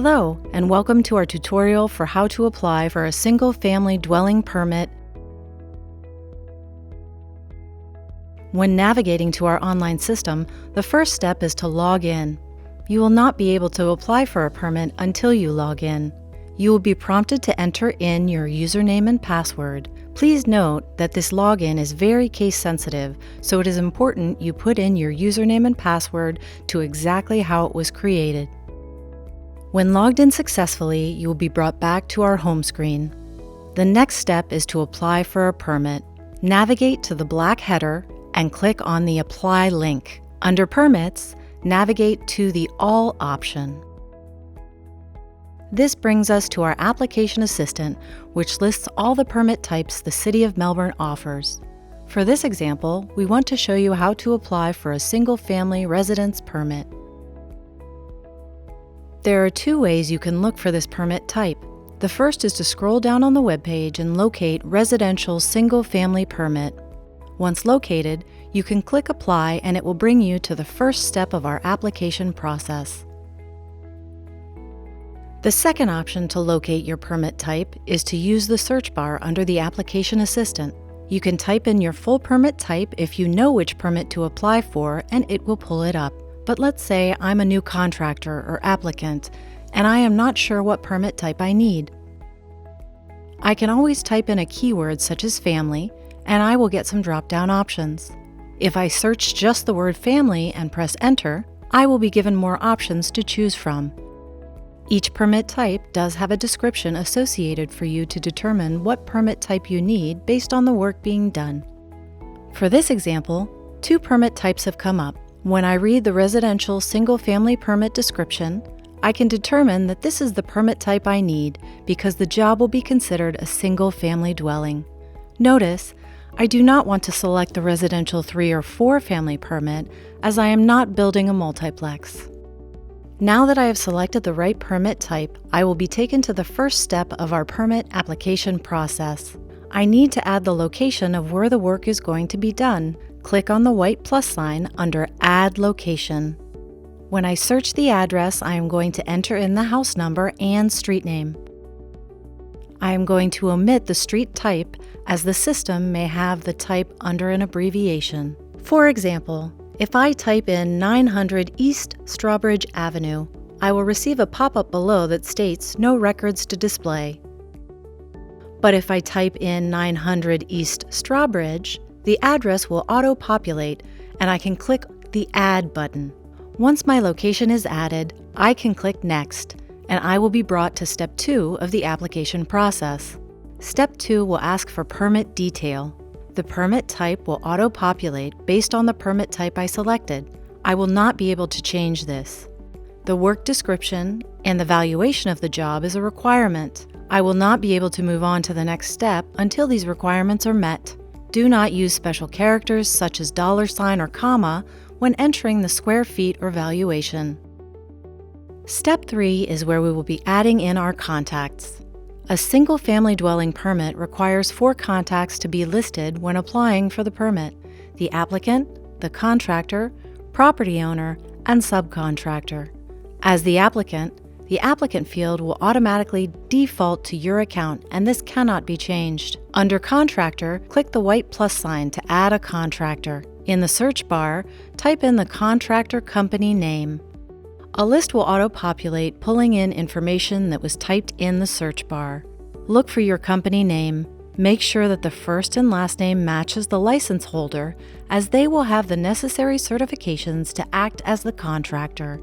Hello, and welcome to our tutorial for how to apply for a single-family dwelling permit. When navigating to our online system, the first step is to log in. You will not be able to apply for a permit until you log in. You will be prompted to enter in your username and password. Please note that this login is very case sensitive, so it is important you put in your username and password to exactly how it was created. When logged in successfully, you will be brought back to our home screen. The next step is to apply for a permit. Navigate to the black header and click on the Apply link. Under Permits, navigate to the All option. This brings us to our Application Assistant, which lists all the permit types the City of Melbourne offers. For this example, we want to show you how to apply for a single-family residence permit. There are two ways you can look for this permit type. The first is to scroll down on the webpage and locate Residential Single-Family Permit. Once located, you can click Apply and it will bring you to the first step of our application process. The second option to locate your permit type is to use the search bar under the Application Assistant. You can type in your full permit type if you know which permit to apply for and it will pull it up. But let's say I'm a new contractor or applicant, and I am not sure what permit type I need. I can always type in a keyword such as family, and I will get some drop-down options. If I search just the word family and press enter, I will be given more options to choose from. Each permit type does have a description associated for you to determine what permit type you need based on the work being done. For this example, two permit types have come up. When I read the residential single-family permit description, I can determine that this is the permit type I need because the job will be considered a single-family dwelling. Notice, I do not want to select the residential 3 or 4 family permit as I am not building a multiplex. Now that I have selected the right permit type, I will be taken to the first step of our permit application process. I need to add the location of where the work is going to be done. Click on the white plus sign under Add Location. When I search the address, I am going to enter in the house number and street name. I am going to omit the street type as the system may have the type under an abbreviation. For example, if I type in 900 East Strawbridge Avenue, I will receive a pop-up below that states no records to display. But if I type in 900 East Strawbridge, the address will auto-populate and I can click the Add button. Once my location is added, I can click Next and I will be brought to Step 2 of the application process. Step 2 will ask for permit detail. The permit type will auto-populate based on the permit type I selected. I will not be able to change this. The work description and the valuation of the job is a requirement. I will not be able to move on to the next step until these requirements are met. Do not use special characters such as $ or comma when entering the square feet or valuation. Step 3 is where we will be adding in our contacts. A single-family dwelling permit requires 4 contacts to be listed when applying for the permit: the applicant, the contractor, property owner, and subcontractor. As the applicant field will automatically default to your account and this cannot be changed. Under Contractor, click the white plus sign to add a contractor. In the search bar, type in the contractor company name. A list will auto-populate, pulling in information that was typed in the search bar. Look for your company name. Make sure that the first and last name matches the license holder, as they will have the necessary certifications to act as the contractor.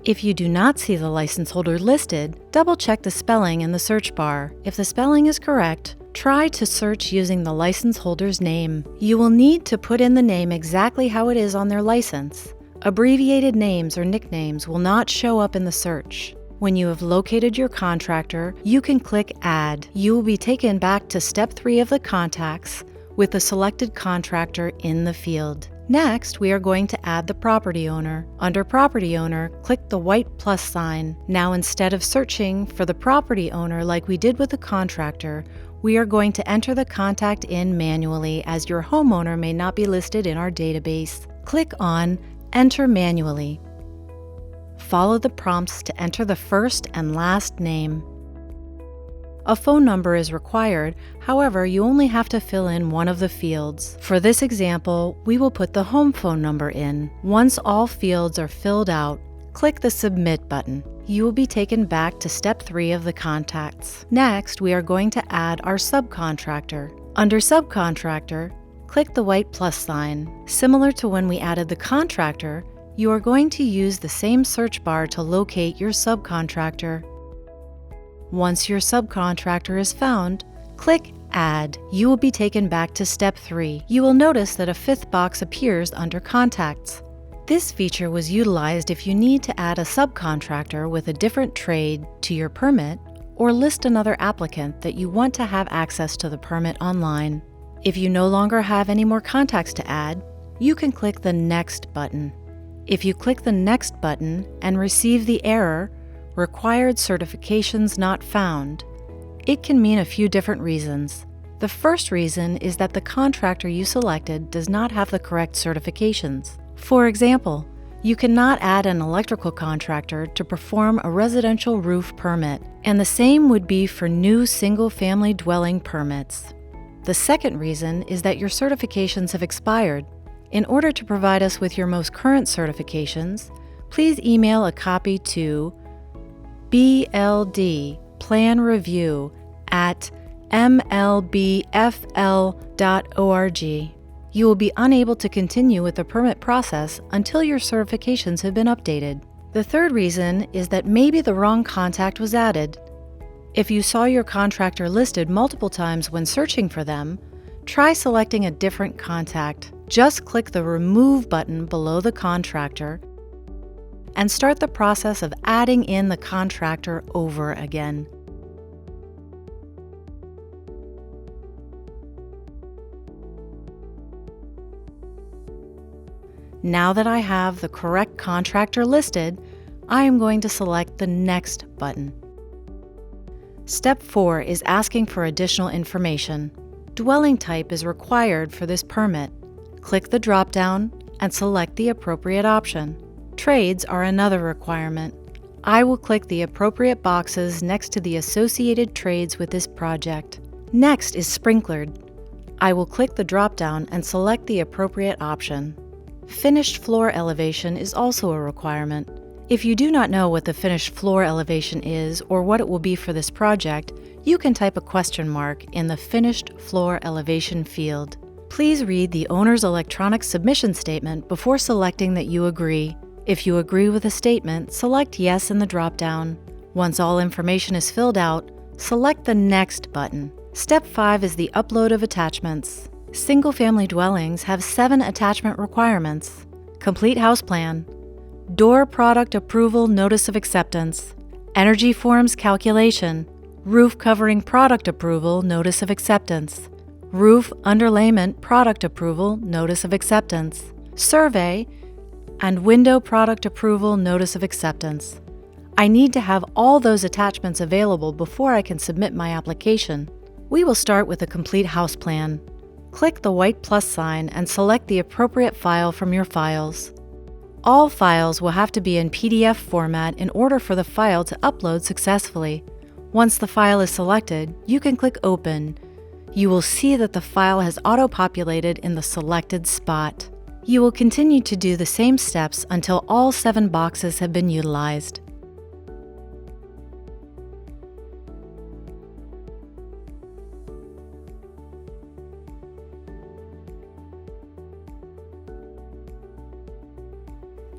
If you do not see the license holder listed, double-check the spelling in the search bar. If the spelling is correct, try to search using the license holder's name. You will need to put in the name exactly how it is on their license. Abbreviated names or nicknames will not show up in the search. When you have located your contractor, you can click Add. You will be taken back to Step 3 of the contacts with the selected contractor in the field. Next, we are going to add the property owner. Under Property Owner, click the white plus sign. Now, instead of searching for the property owner like we did with the contractor, we are going to enter the contact in manually as your homeowner may not be listed in our database. Click on Enter Manually. Follow the prompts to enter the first and last name. A phone number is required, however, you only have to fill in one of the fields. For this example, we will put the home phone number in. Once all fields are filled out, click the Submit button. You will be taken back to step 3 of the contacts. Next, we are going to add our subcontractor. Under Subcontractor, click the white plus sign. Similar to when we added the contractor, you are going to use the same search bar to locate your subcontractor. Once your subcontractor is found, click Add. You will be taken back to step 3. You will notice that a 5th box appears under Contacts. This feature was utilized if you need to add a subcontractor with a different trade to your permit or list another applicant that you want to have access to the permit online. If you no longer have any more contacts to add, you can click the Next button. If you click the Next button and receive the error, Required certifications not found, it can mean a few different reasons. The first reason is that the contractor you selected does not have the correct certifications. For example, you cannot add an electrical contractor to perform a residential roof permit, and the same would be for new single-family dwelling permits. The second reason is that your certifications have expired. In order to provide us with your most current certifications, please email a copy to bldplanreview@mlbfl.org. You will be unable to continue with the permit process until your certifications have been updated. The third reason is that maybe the wrong contact was added. If you saw your contractor listed multiple times when searching for them, try selecting a different contact. Just click the Remove button below the contractor and start the process of adding in the contractor over again. Now that I have the correct contractor listed, I am going to select the Next button. Step 4 is asking for additional information. Dwelling type is required for this permit. Click the drop-down and select the appropriate option. Trades are another requirement. I will click the appropriate boxes next to the associated trades with this project. Next is sprinklered. I will click the drop-down and select the appropriate option. Finished floor elevation is also a requirement. If you do not know what the finished floor elevation is or what it will be for this project, you can type a question mark in the Finished Floor Elevation field. Please read the owner's electronic submission statement before selecting that you agree. If you agree with the statement, select Yes in the drop-down. Once all information is filled out, select the Next button. Step 5 is the upload of attachments. Single-family dwellings have 7 attachment requirements: complete house plan, door product approval notice of acceptance, energy forms calculation, roof covering product approval notice of acceptance, roof underlayment product approval notice of acceptance, survey, and window product approval notice of acceptance. I need to have all those attachments available before I can submit my application. We will start with a complete house plan. Click the white plus sign and select the appropriate file from your files. All files will have to be in PDF format in order for the file to upload successfully. Once the file is selected, you can click Open. You will see that the file has auto-populated in the selected spot. You will continue to do the same steps until all 7 boxes have been utilized.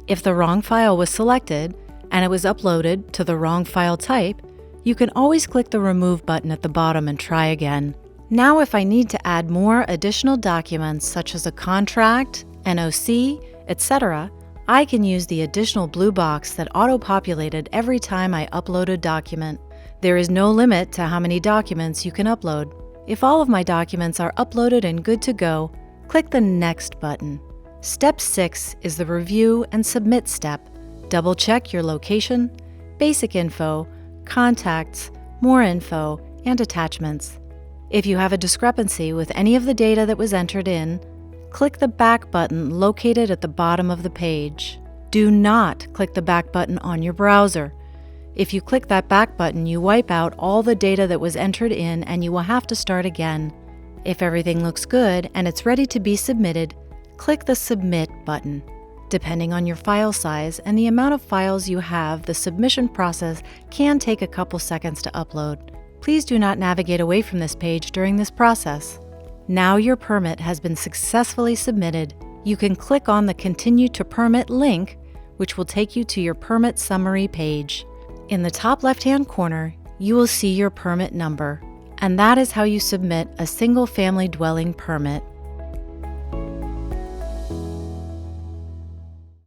If the wrong file was selected and it was uploaded to the wrong file type, you can always click the Remove button at the bottom and try again. Now if I need to add more additional documents such as a contract, NOC, etc., I can use the additional blue box that auto-populated every time I upload a document. There is no limit to how many documents you can upload. If all of my documents are uploaded and good to go, click the Next button. Step 6 is the Review and Submit step. Double-check your location, basic info, contacts, more info, and attachments. If you have a discrepancy with any of the data that was entered in, click the Back button located at the bottom of the page. Do not click the back button on your browser. If you click that back button, you wipe out all the data that was entered in and you will have to start again. If everything looks good and it's ready to be submitted, click the Submit button. Depending on your file size and the amount of files you have, the submission process can take a couple seconds to upload. Please do not navigate away from this page during this process. Now your permit has been successfully submitted. You can click on the Continue to Permit link, which will take you to your permit summary page. In the top left-hand corner, you will see your permit number, and that is how you submit a single-family dwelling permit.